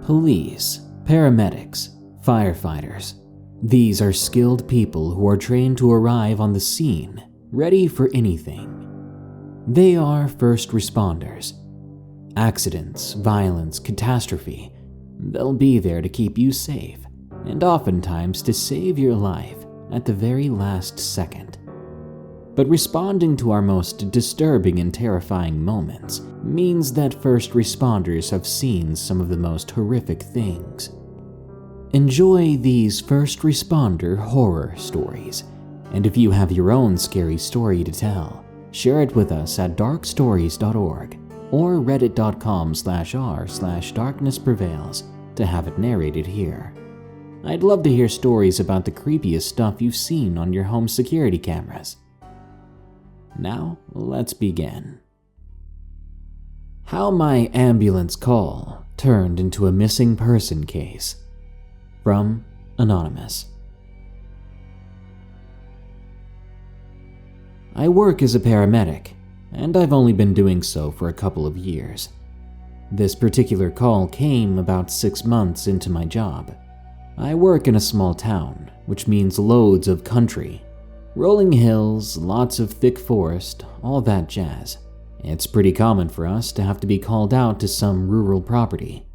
Police, paramedics, firefighters. These are skilled people who are trained to arrive on the scene, ready for anything. They are first responders. Accidents, violence, catastrophe, they'll be there to keep you safe, and oftentimes to save your life at the very last second. But responding to our most disturbing and terrifying moments means that first responders have seen some of the most horrific things. Enjoy these first responder horror stories, and if you have your own scary story to tell, share it with us at darkstories.org or reddit.com/r/darknessprevails to have it narrated here. I'd love to hear stories about the creepiest stuff you've seen on your home security cameras. Now, let's begin. How my ambulance call turned into a missing person case. From Anonymous. I work as a paramedic, and I've only been doing so for a couple of years. This particular call came about 6 months into my job. I work in a small town, which means loads of country. Rolling hills, lots of thick forest, all that jazz. It's pretty common for us to have to be called out to some rural property.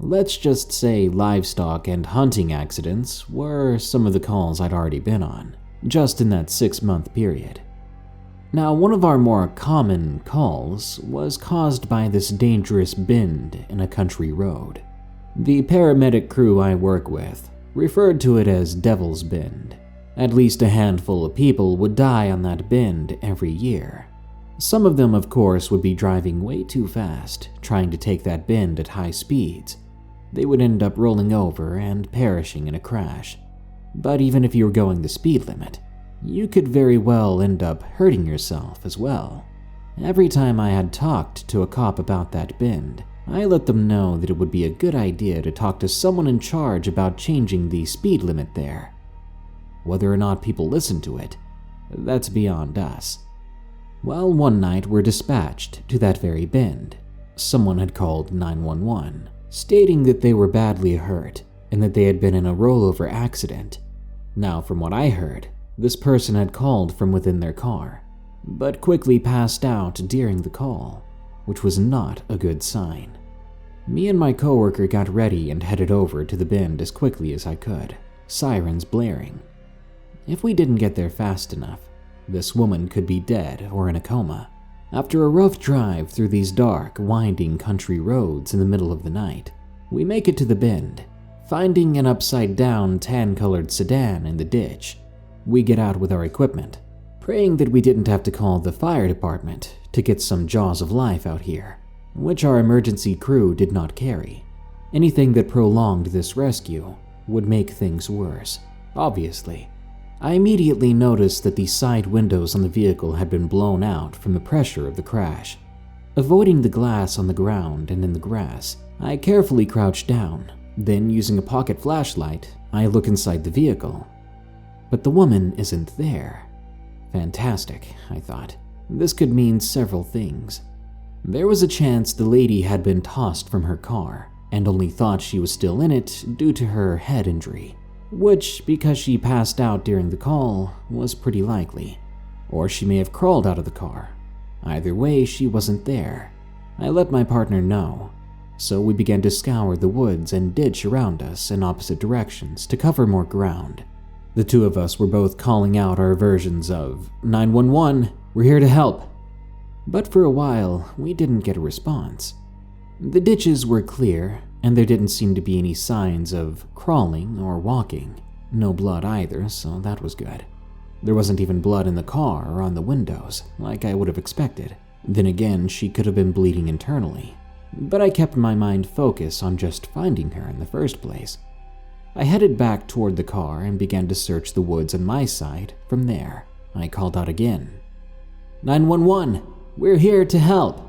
Let's just say livestock and hunting accidents were some of the calls I'd already been on, just in that 6-month period. Now, one of our more common calls was caused by this dangerous bend in a country road. The paramedic crew I work with referred to it as Devil's Bend. At least a handful of people would die on that bend every year. Some of them, of course, would be driving way too fast, trying to take that bend at high speeds. They would end up rolling over and perishing in a crash. But even if you were going the speed limit, you could very well end up hurting yourself as well. Every time I had talked to a cop about that bend, I let them know that it would be a good idea to talk to someone in charge about changing the speed limit there. Whether or not people listen to it, that's beyond us. Well, one night we're dispatched to that very bend. Someone had called 911, stating that they were badly hurt and that they had been in a rollover accident. Now, from what I heard, this person had called from within their car, but quickly passed out during the call, which was not a good sign. Me and my coworker got ready and headed over to the bend as quickly as I could, sirens blaring. If we didn't get there fast enough, this woman could be dead or in a coma. After a rough drive through these dark, winding country roads in the middle of the night, we make it to the bend, finding an upside-down tan-colored sedan in the ditch. We get out with our equipment, praying that we didn't have to call the fire department to get some jaws of life out here, which our emergency crew did not carry. Anything that prolonged this rescue would make things worse, obviously. I immediately noticed that the side windows on the vehicle had been blown out from the pressure of the crash. Avoiding the glass on the ground and in the grass, I carefully crouch down. Then, using a pocket flashlight, I look inside the vehicle. But the woman isn't there. Fantastic, I thought. This could mean several things. There was a chance the lady had been tossed from her car and only thought she was still in it due to her head injury, which, because she passed out during the call, was pretty likely. Or she may have crawled out of the car. Either way, she wasn't there. I let my partner know, so we began to scour the woods and ditch around us in opposite directions to cover more ground. The two of us were both calling out our versions of 911, we're here to help. But for a while, we didn't get a response. The ditches were clear, and there didn't seem to be any signs of crawling or walking. No blood either, so that was good. There wasn't even blood in the car or on the windows, like I would have expected. Then again, she could have been bleeding internally. But I kept my mind focused on just finding her in the first place. I headed back toward the car and began to search the woods on my side from there. I called out again. 911, we're here to help.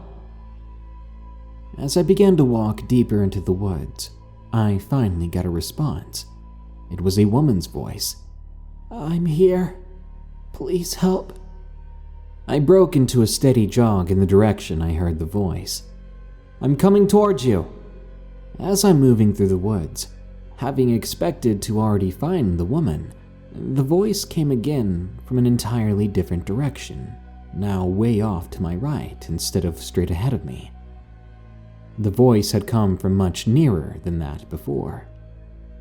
As I began to walk deeper into the woods, I finally got a response. It was a woman's voice. I'm here. Please help. I broke into a steady jog in the direction I heard the voice. I'm coming towards you. As I'm moving through the woods, having expected to already find the woman, the voice came again from an entirely different direction, now way off to my right instead of straight ahead of me. The voice had come from much nearer than that before.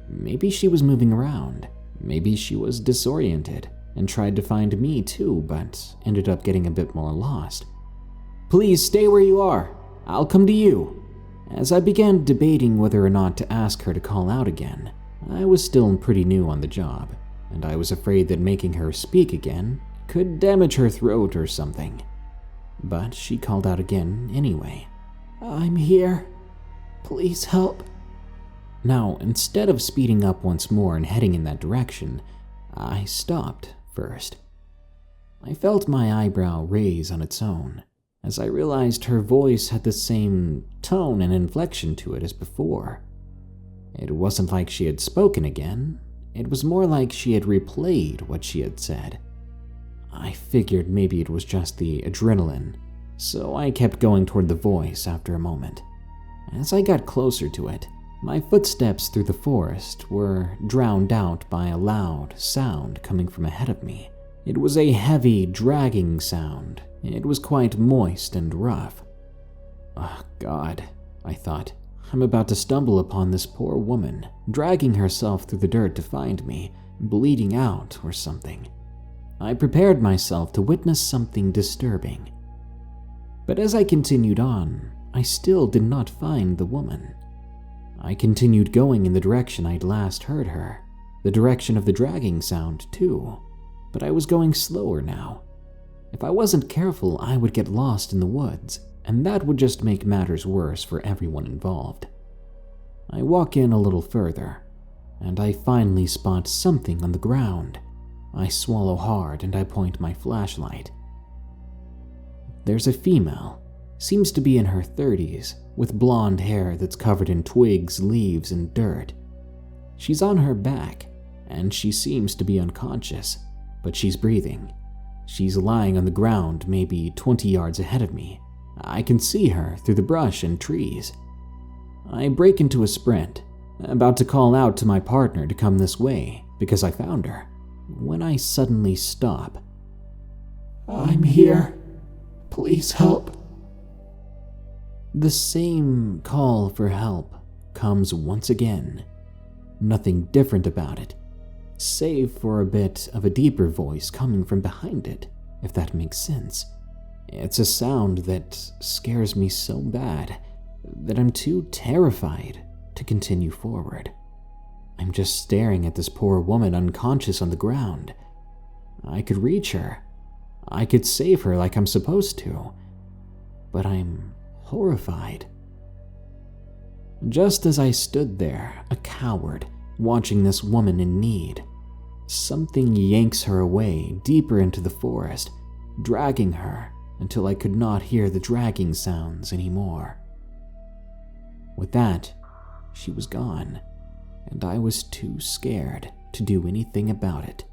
Maybe she was moving around. Maybe she was disoriented and tried to find me too, but ended up getting a bit more lost. "Please stay where you are. I'll come to you." As I began debating whether or not to ask her to call out again, I was still pretty new on the job, and I was afraid that making her speak again could damage her throat or something. But she called out again anyway. "I'm here. Please help." Now, instead of speeding up once more and heading in that direction, I stopped first. I felt my eyebrow raise on its own, as I realized her voice had the same tone and inflection to it as before. It wasn't like she had spoken again, it was more like she had replayed what she had said. I figured maybe it was just the adrenaline, so I kept going toward the voice after a moment. As I got closer to it, my footsteps through the forest were drowned out by a loud sound coming from ahead of me. It was a heavy, dragging sound. It was quite moist and rough. "Oh, God," I thought. "I'm about to stumble upon this poor woman, dragging herself through the dirt to find me, bleeding out or something." I prepared myself to witness something disturbing. But as I continued on, I still did not find the woman. I continued going in the direction I'd last heard her, the direction of the dragging sound too, but I was going slower now. If I wasn't careful, I would get lost in the woods, and that would just make matters worse for everyone involved. I walk in a little further, and I finally spot something on the ground. I swallow hard and I point my flashlight. There's a female, seems to be in her 30s, with blonde hair that's covered in twigs, leaves, and dirt. She's on her back, and she seems to be unconscious, but she's breathing. She's lying on the ground maybe 20 yards ahead of me. I can see her through the brush and trees. I break into a sprint, about to call out to my partner to come this way because I found her, when I suddenly stop. "I'm here. Please help." The same call for help comes once again. Nothing different about it, save for a bit of a deeper voice coming from behind it, if that makes sense. It's a sound that scares me so bad that I'm too terrified to continue forward. I'm just staring at this poor woman unconscious on the ground. I could reach her. I could save her like I'm supposed to. But I'm horrified. Just as I stood there, a coward, watching this woman in need, something yanks her away deeper into the forest, dragging her until I could not hear the dragging sounds anymore. With that, she was gone, and I was too scared to do anything about it.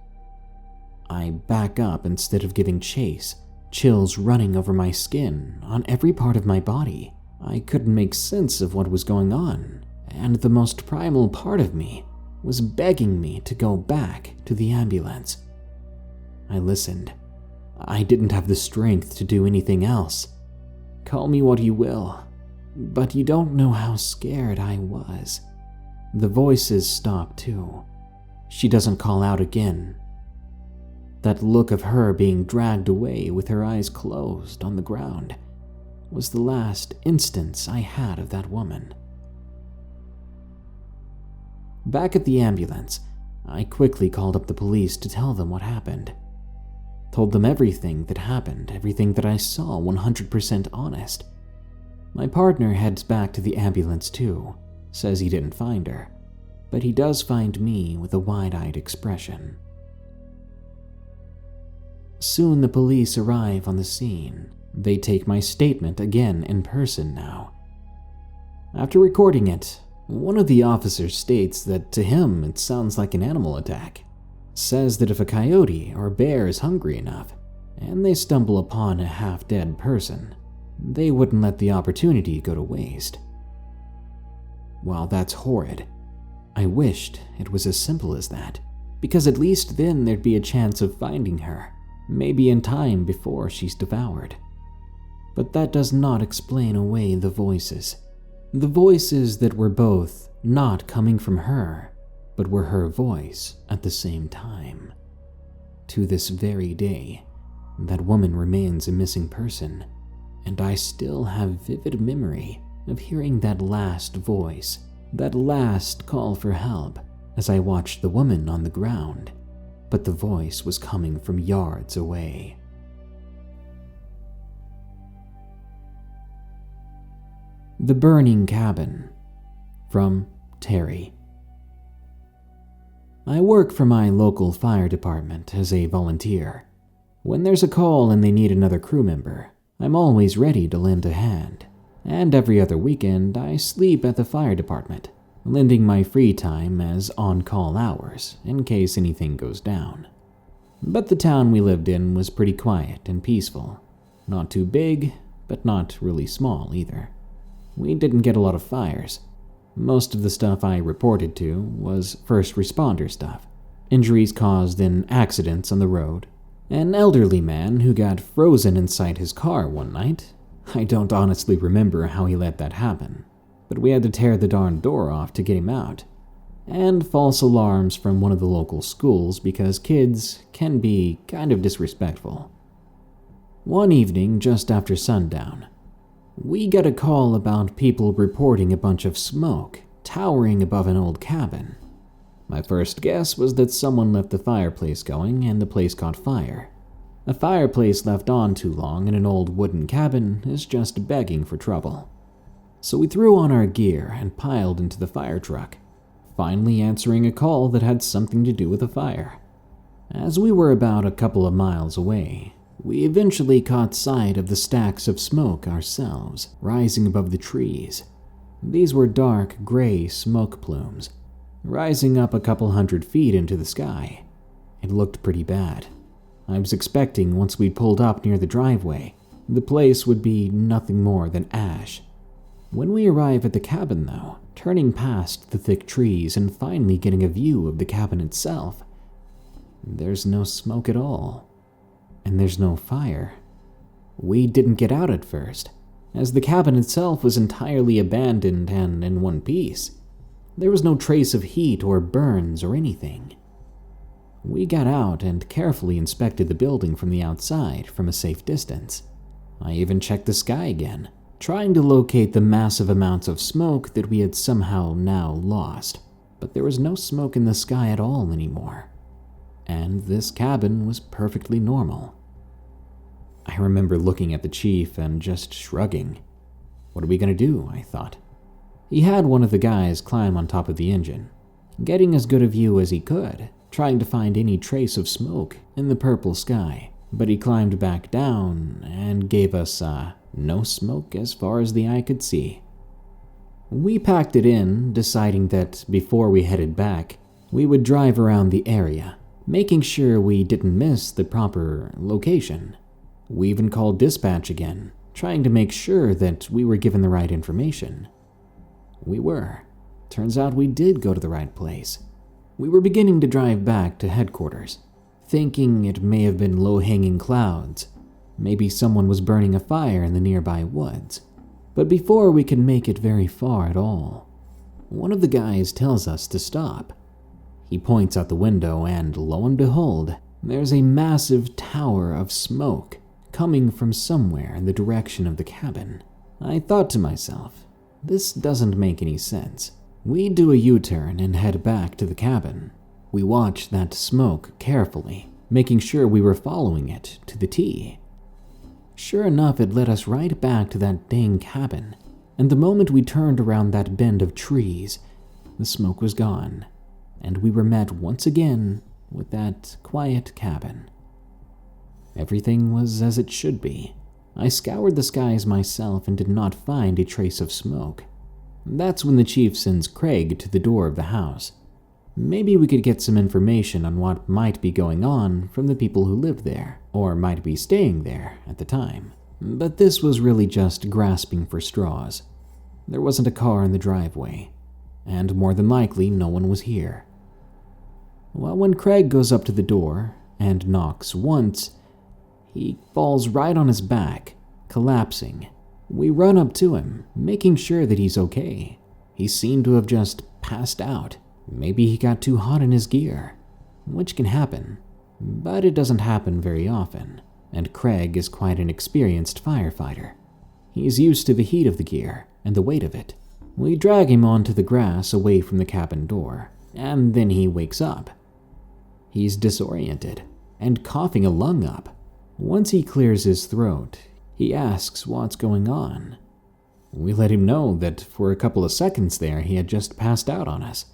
I back up instead of giving chase, chills running over my skin, on every part of my body. I couldn't make sense of what was going on, and the most primal part of me was begging me to go back to the ambulance. I listened. I didn't have the strength to do anything else. Call me what you will, but you don't know how scared I was. The voices stop too. She doesn't call out again. That look of her being dragged away with her eyes closed on the ground was the last instance I had of that woman. Back at the ambulance, I quickly called up the police to tell them what happened. Told them everything that happened, everything that I saw, 100% honest. My partner heads back to the ambulance too, says he didn't find her, but he does find me with a wide-eyed expression. Soon the police arrive on the scene. They take my statement again in person now. After recording it, one of the officers states that to him it sounds like an animal attack. Says that if a coyote or bear is hungry enough, and they stumble upon a half-dead person, they wouldn't let the opportunity go to waste. Well, that's horrid. I wished it was as simple as that, because at least then there'd be a chance of finding her, maybe in time before she's devoured. But that does not explain away the voices. The voices that were both not coming from her, but were her voice at the same time. To this very day, that woman remains a missing person, and I still have vivid memory of hearing that last voice, that last call for help, as I watched the woman on the ground, but the voice was coming from yards away. The Burning Cabin, from Terry. I work for my local fire department as a volunteer. When there's a call and they need another crew member, I'm always ready to lend a hand. And every other weekend, I sleep at the fire department, lending my free time as on-call hours in case anything goes down. But the town we lived in was pretty quiet and peaceful. Not too big, but not really small either. We didn't get a lot of fires. Most of the stuff I reported to was first responder stuff. Injuries caused in accidents on the road. An elderly man who got frozen inside his car one night. I don't honestly remember how he let that happen, but we had to tear the darn door off to get him out. And false alarms from one of the local schools because kids can be kind of disrespectful. One evening just after sundown, we got a call about people reporting a bunch of smoke towering above an old cabin. My first guess was that someone left the fireplace going and the place caught fire. A fireplace left on too long in an old wooden cabin is just begging for trouble. So we threw on our gear and piled into the fire truck, finally answering a call that had something to do with a fire. As we were about a couple of miles away, we eventually caught sight of the stacks of smoke ourselves, rising above the trees. These were dark gray smoke plumes, rising up a couple 100 feet into the sky. It looked pretty bad. I was expecting once we'd pulled up near the driveway, the place would be nothing more than ash. When we arrive at the cabin though, turning past the thick trees and finally getting a view of the cabin itself, there's no smoke at all. And there's no fire. We didn't get out at first, as the cabin itself was entirely abandoned and in one piece. There was no trace of heat or burns or anything. We got out and carefully inspected the building from the outside from a safe distance. I even checked the sky again, trying to locate the massive amounts of smoke that we had somehow now lost. But there was no smoke in the sky at all anymore. And this cabin was perfectly normal. I remember looking at the chief and just shrugging. What are we going to do? I thought. He had one of the guys climb on top of the engine, getting as good a view as he could, trying to find any trace of smoke in the purple sky, but he climbed back down and gave us no smoke as far as the eye could see. We packed it in, deciding that before we headed back, we would drive around the area, making sure we didn't miss the proper location. We even called dispatch again, trying to make sure that we were given the right information. We were. Turns out we did go to the right place. We were beginning to drive back to headquarters, thinking it may have been low-hanging clouds. Maybe someone was burning a fire in the nearby woods. But before we could make it very far at all, one of the guys tells us to stop. He points out the window and, lo and behold, there's a massive tower of smoke coming from somewhere in the direction of the cabin. I thought to myself, this doesn't make any sense. We do a U-turn and head back to the cabin. We watch that smoke carefully, making sure we were following it to the T. Sure enough, it led us right back to that dang cabin, and the moment we turned around that bend of trees, the smoke was gone, and we were met once again with that quiet cabin. Everything was as it should be. I scoured the skies myself and did not find a trace of smoke. That's when the chief sends Craig to the door of the house. Maybe we could get some information on what might be going on from the people who lived there, or might be staying there at the time. But this was really just grasping for straws. There wasn't a car in the driveway. and more than likely no one was here. Well, when Craig goes up to the door and knocks once, he falls right on his back, collapsing. We run up to him, making sure that he's okay. He seemed to have just passed out. Maybe he got too hot in his gear, which can happen, but it doesn't happen very often, and Craig is quite an experienced firefighter. He's used to the heat of the gear and the weight of it. We drag him onto the grass away from the cabin door, and then he wakes up. He's disoriented and coughing a lung up. Once he clears his throat, he asks what's going on. We let him know that for a couple of seconds there he had just passed out on us.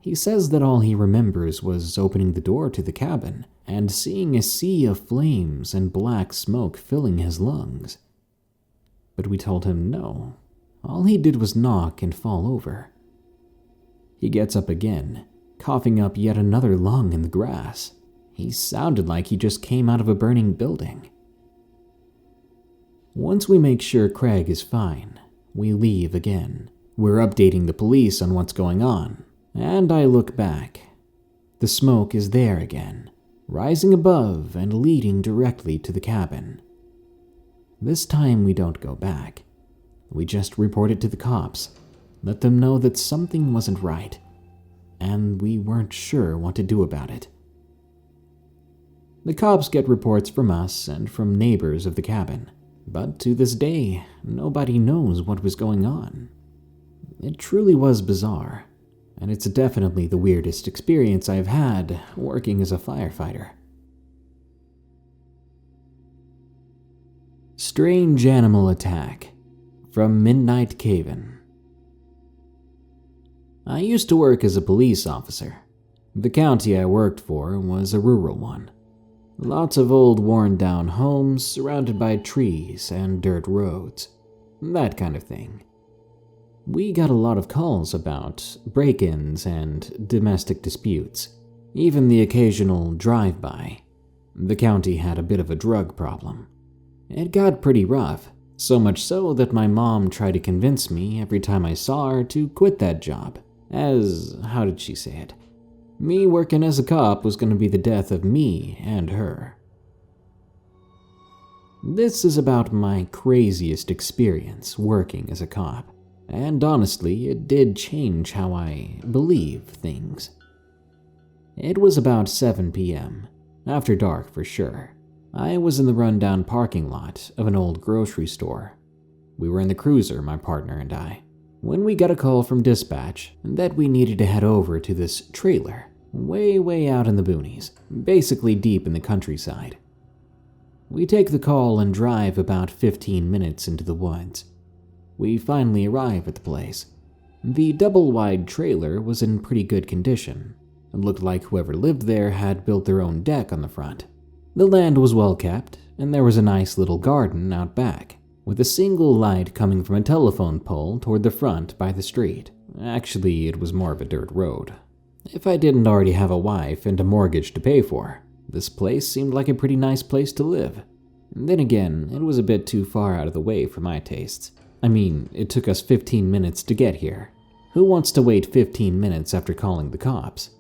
He says that all he remembers was opening the door to the cabin and seeing a sea of flames and black smoke filling his lungs. But we told him no. All he did was knock and fall over. He gets up again, coughing up yet another lung in the grass. He sounded like he just came out of a burning building. Once we make sure Craig is fine, we leave again. We're updating the police on what's going on, and I look back. The smoke is there again, rising above and leading directly to the cabin. This time we don't go back. We just report it to the cops, let them know that something wasn't right, and we weren't sure what to do about it. The cops get reports from us and from neighbors of the cabin, but to this day, nobody knows what was going on. It truly was bizarre, and it's definitely the weirdest experience I've had working as a firefighter. Strange Animal Attack from MidnightKaven. I used to work as a police officer. The county I worked for was a rural one. Lots of old worn-down homes surrounded by trees and dirt roads. That kind of thing. We got a lot of calls about break-ins and domestic disputes, even the occasional drive-by. The county had a bit of a drug problem. It got pretty rough, so much so that my mom tried to convince me every time I saw her to quit that job, as, how did she say it? Me working as a cop was going to be the death of me and her. This is about my craziest experience working as a cop, and honestly, it did change how I believe things. It was about 7 p.m., after dark for sure. I was in the rundown parking lot of an old grocery store. We were in the cruiser, my partner and I, when we got a call from dispatch that we needed to head over to this trailer, way out in the boonies, basically deep in the countryside. We take the call and drive about 15 minutes into the woods. We finally arrive at the place. The double-wide trailer was in pretty good condition. It looked like whoever lived there had built their own deck on the front. The land was well kept, and there was a nice little garden out back, with a single light coming from a telephone pole toward the front by the street. Actually, it was more of a dirt road. If I didn't already have a wife and a mortgage to pay for, this place seemed like a pretty nice place to live. Then again, it was a bit too far out of the way for my tastes. I mean, it took us 15 minutes to get here. Who wants to wait 15 minutes after calling the cops?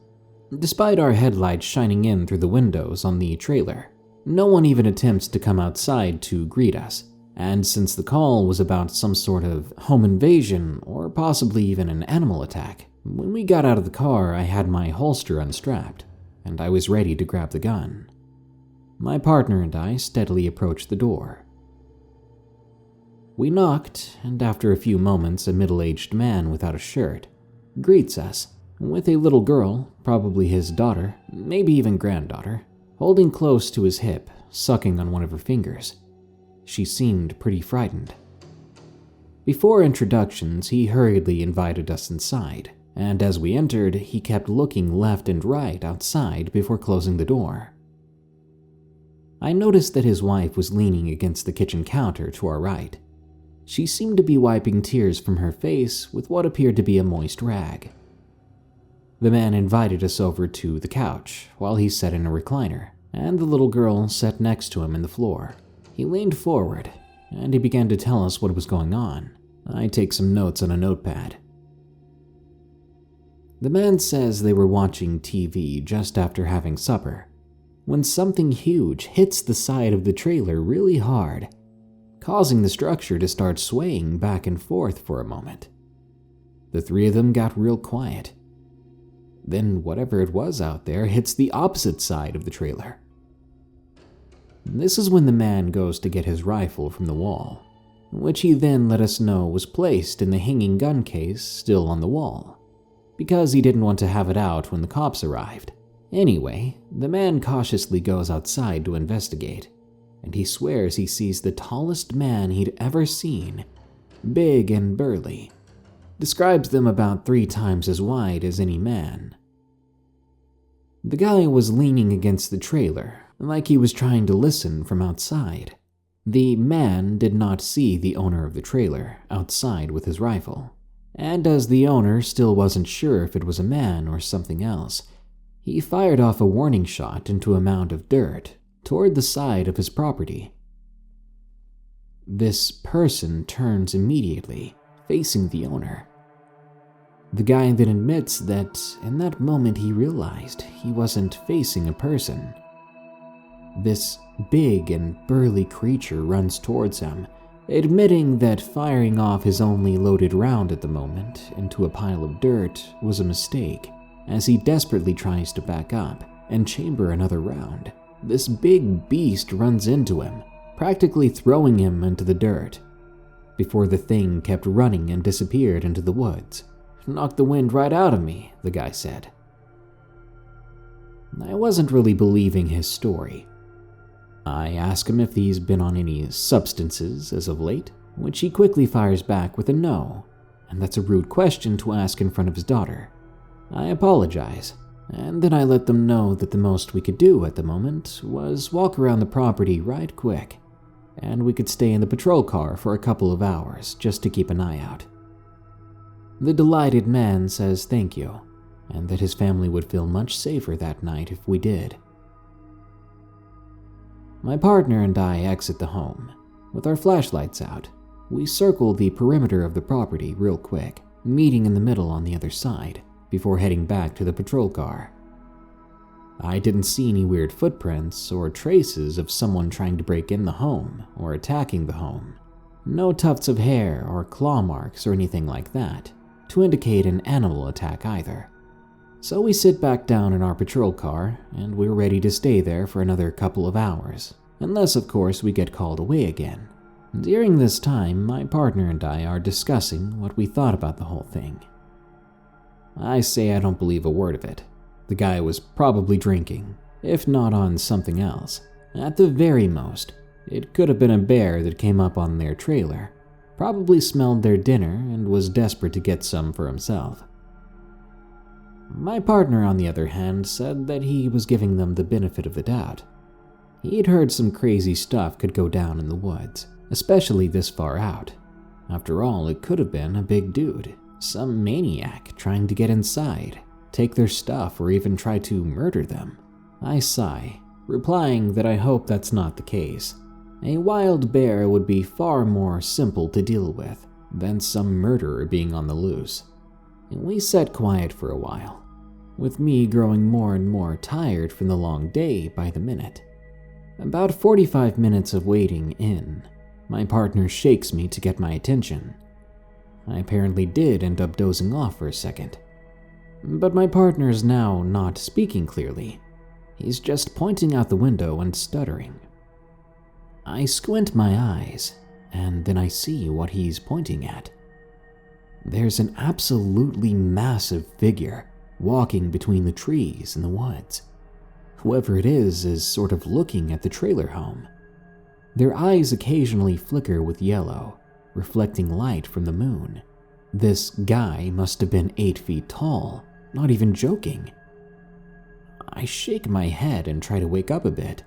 Despite our headlights shining in through the windows on the trailer, no one even attempts to come outside to greet us. And since the call was about some sort of home invasion or possibly even an animal attack, when we got out of the car, I had my holster unstrapped, and I was ready to grab the gun. My partner and I steadily approached the door. We knocked, and after a few moments, a middle-aged man without a shirt greets us, with a little girl, probably his daughter, maybe even granddaughter, holding close to his hip, sucking on one of her fingers. She seemed pretty frightened. Before introductions, he hurriedly invited us inside, and as we entered, he kept looking left and right outside before closing the door. I noticed that his wife was leaning against the kitchen counter to our right. She seemed to be wiping tears from her face with what appeared to be a moist rag. The man invited us over to the couch while he sat in a recliner, and the little girl sat next to him in the floor. He leaned forward, and he began to tell us what was going on. I take some notes on a notepad. The man says they were watching TV just after having supper when something huge hits the side of the trailer really hard, causing the structure to start swaying back and forth for a moment. The three of them got real quiet. Then whatever it was out there hits the opposite side of the trailer. This is when the man goes to get his rifle from the wall, which he then let us know was placed in the hanging gun case still on the wall, because he didn't want to have it out when the cops arrived. Anyway, the man cautiously goes outside to investigate, and he swears he sees the tallest man he'd ever seen, big and burly. Describes them about 3 times as wide as any man. The guy was leaning against the trailer, like he was trying to listen from outside. The man did not see the owner of the trailer outside with his rifle, and as the owner still wasn't sure if it was a man or something else, he fired off a warning shot into a mound of dirt toward the side of his property. This person turns immediately, facing the owner. The guy then admits that in that moment he realized he wasn't facing a person. This big and burly creature runs towards him, admitting that firing off his only loaded round at the moment into a pile of dirt was a mistake, as he desperately tries to back up and chamber another round. This big beast runs into him, practically throwing him into the dirt, before the thing kept running and disappeared into the woods. "Knocked the wind right out of me," the guy said. I wasn't really believing his story. I ask him if he's been on any substances as of late, which he quickly fires back with a no, and that's a rude question to ask in front of his daughter. I apologize, and then I let them know that the most we could do at the moment was walk around the property right quick, and we could stay in the patrol car for a couple of hours just to keep an eye out. The delighted man says thank you, and that his family would feel much safer that night if we did. My partner and I exit the home. With our flashlights out, we circle the perimeter of the property real quick, meeting in the middle on the other side, before heading back to the patrol car. I didn't see any weird footprints or traces of someone trying to break in the home or attacking the home. No tufts of hair or claw marks or anything like that to indicate an animal attack either. So we sit back down in our patrol car, and we're ready to stay there for another couple of hours, unless of course we get called away again. During this time, my partner and I are discussing what we thought about the whole thing. I say I don't believe a word of it. The guy was probably drinking, if not on something else. At the very most, it could have been a bear that came up on their trailer, probably smelled their dinner and was desperate to get some for himself. My partner, on the other hand, said that he was giving them the benefit of the doubt. He'd heard some crazy stuff could go down in the woods, especially this far out. After all, it could have been a big dude, some maniac trying to get inside, take their stuff, or even try to murder them. I sigh, replying that I hope that's not the case. A wild bear would be far more simple to deal with than some murderer being on the loose. We sat quiet for a while, with me growing more and more tired from the long day by the minute. About 45 minutes of waiting in, my partner shakes me to get my attention. I apparently did end up dozing off for a second. But my partner is now not speaking clearly. He's just pointing out the window and stuttering. I squint my eyes, and then I see what he's pointing at. There's an absolutely massive figure walking between the trees in the woods. Whoever it is sort of looking at the trailer home. Their eyes occasionally flicker with yellow, reflecting light from the moon. This guy must have been 8 feet tall, not even joking. I shake my head and try to wake up a bit,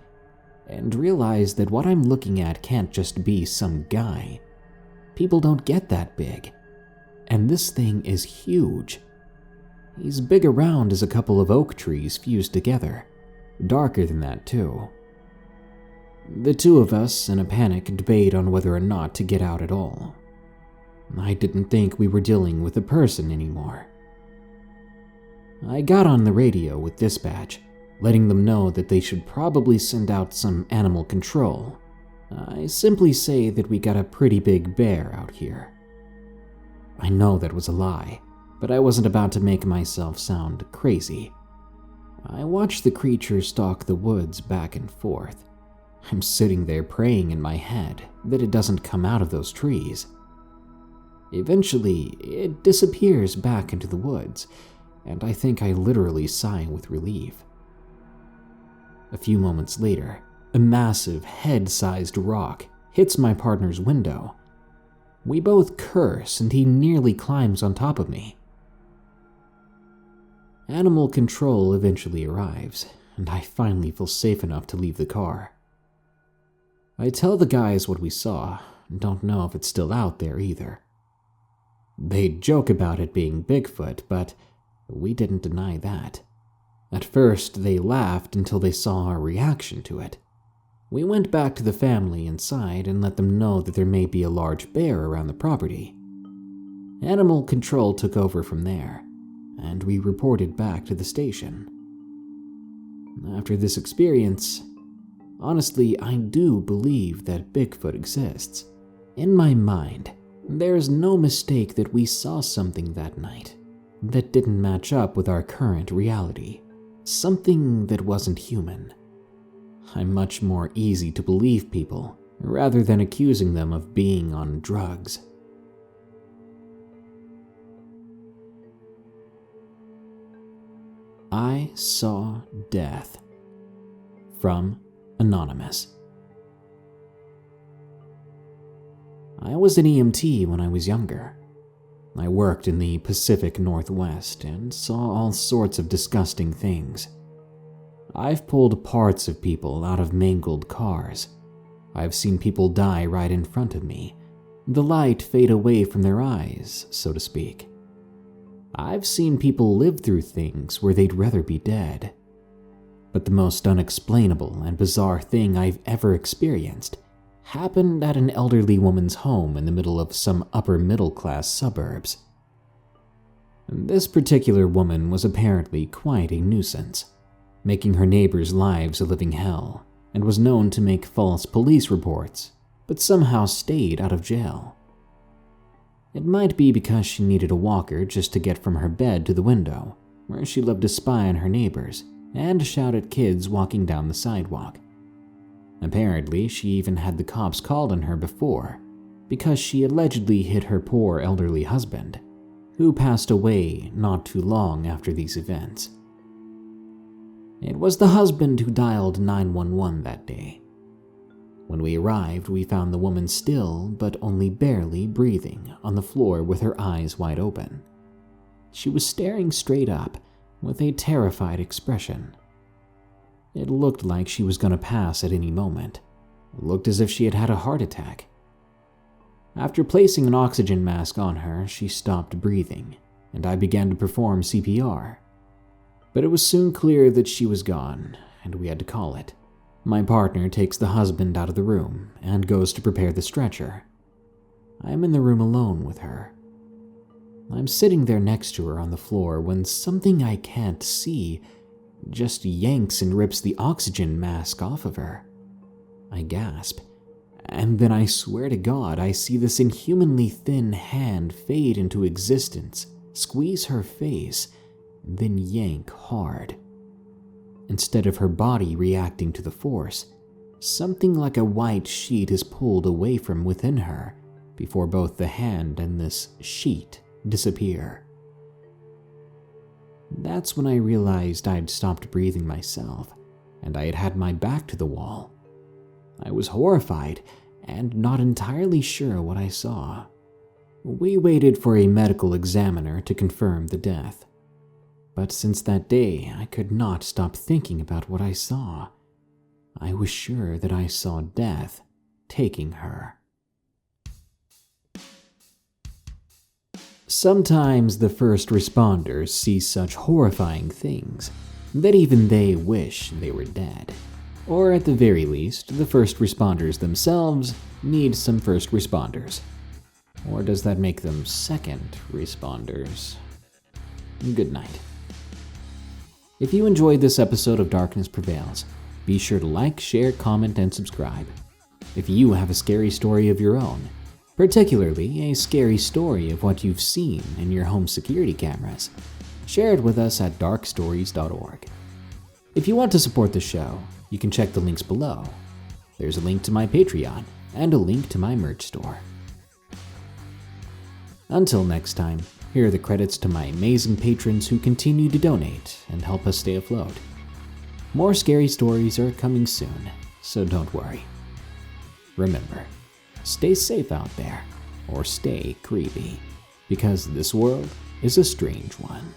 and realize that what I'm looking at can't just be some guy. People don't get that big. And this thing is huge. He's big around as a couple of oak trees fused together. Darker than that, too. The two of us, in a panic, debate on whether or not to get out at all. I didn't think we were dealing with a person anymore. I got on the radio with dispatch, letting them know that they should probably send out some animal control. I simply say that we got a pretty big bear out here. I know that was a lie, but I wasn't about to make myself sound crazy. I watched the creature stalk the woods back and forth. I'm sitting there praying in my head that it doesn't come out of those trees. Eventually, it disappears back into the woods, and I think I literally sigh with relief. A few moments later, a massive head-sized rock hits my partner's window. We both curse and he nearly climbs on top of me. Animal control eventually arrives, and I finally feel safe enough to leave the car. I tell the guys what we saw, and don't know if it's still out there either. They joke about it being Bigfoot, but we didn't deny that. At first, they laughed until they saw our reaction to it. We went back to the family inside and let them know that there may be a large bear around the property. Animal control took over from there, and we reported back to the station. After this experience, honestly, I do believe that Bigfoot exists. In my mind, there is no mistake that we saw something that night that didn't match up with our current reality, something that wasn't human. I'm much more easy to believe people rather than accusing them of being on drugs. I saw death. From Anonymous. I was an EMT when I was younger. I worked in the Pacific Northwest and saw all sorts of disgusting things. I've pulled parts of people out of mangled cars. I've seen people die right in front of me, the light fade away from their eyes, so to speak. I've seen people live through things where they'd rather be dead. But the most unexplainable and bizarre thing I've ever experienced happened at an elderly woman's home in the middle of some upper-middle-class suburbs. This particular woman was apparently quite a nuisance, making her neighbors' lives a living hell, and was known to make false police reports, but somehow stayed out of jail. It might be because she needed a walker just to get from her bed to the window, where she loved to spy on her neighbors and shout at kids walking down the sidewalk. Apparently, she even had the cops called on her before, because she allegedly hit her poor elderly husband, who passed away not too long after these events. It was the husband who dialed 911 that day. When we arrived, we found the woman still, but only barely breathing, on the floor with her eyes wide open. She was staring straight up, with a terrified expression. It looked like she was going to pass at any moment. It looked as if she had had a heart attack. After placing an oxygen mask on her, she stopped breathing, and I began to perform CPR. But it was soon clear that she was gone, and we had to call it. My partner takes the husband out of the room and goes to prepare the stretcher. I am in the room alone with her. I'm sitting there next to her on the floor when something I can't see just yanks and rips the oxygen mask off of her. I gasp, and then I swear to God I see this inhumanly thin hand fade into existence, squeeze her face, then yank hard. Instead of her body reacting to the force, something like a white sheet is pulled away from within her before both the hand and this sheet disappear. That's when I realized I'd stopped breathing myself, and I had had my back to the wall. I was horrified and not entirely sure what I saw. We waited for a medical examiner to confirm the death. But since that day, I could not stop thinking about what I saw. I was sure that I saw death taking her. Sometimes the first responders see such horrifying things that even they wish they were dead. Or at the very least, the first responders themselves need some first responders. Or does that make them second responders? Good night. If you enjoyed this episode of Darkness Prevails, be sure to like, share, comment, and subscribe. If you have a scary story of your own, particularly a scary story of what you've seen in your home security cameras, share it with us at darkstories.org. If you want to support the show, you can check the links below. There's a link to my Patreon and a link to my merch store. Until next time, here are the credits to my amazing patrons who continue to donate and help us stay afloat. More scary stories are coming soon, so don't worry. Remember, stay safe out there, or stay creepy, because this world is a strange one.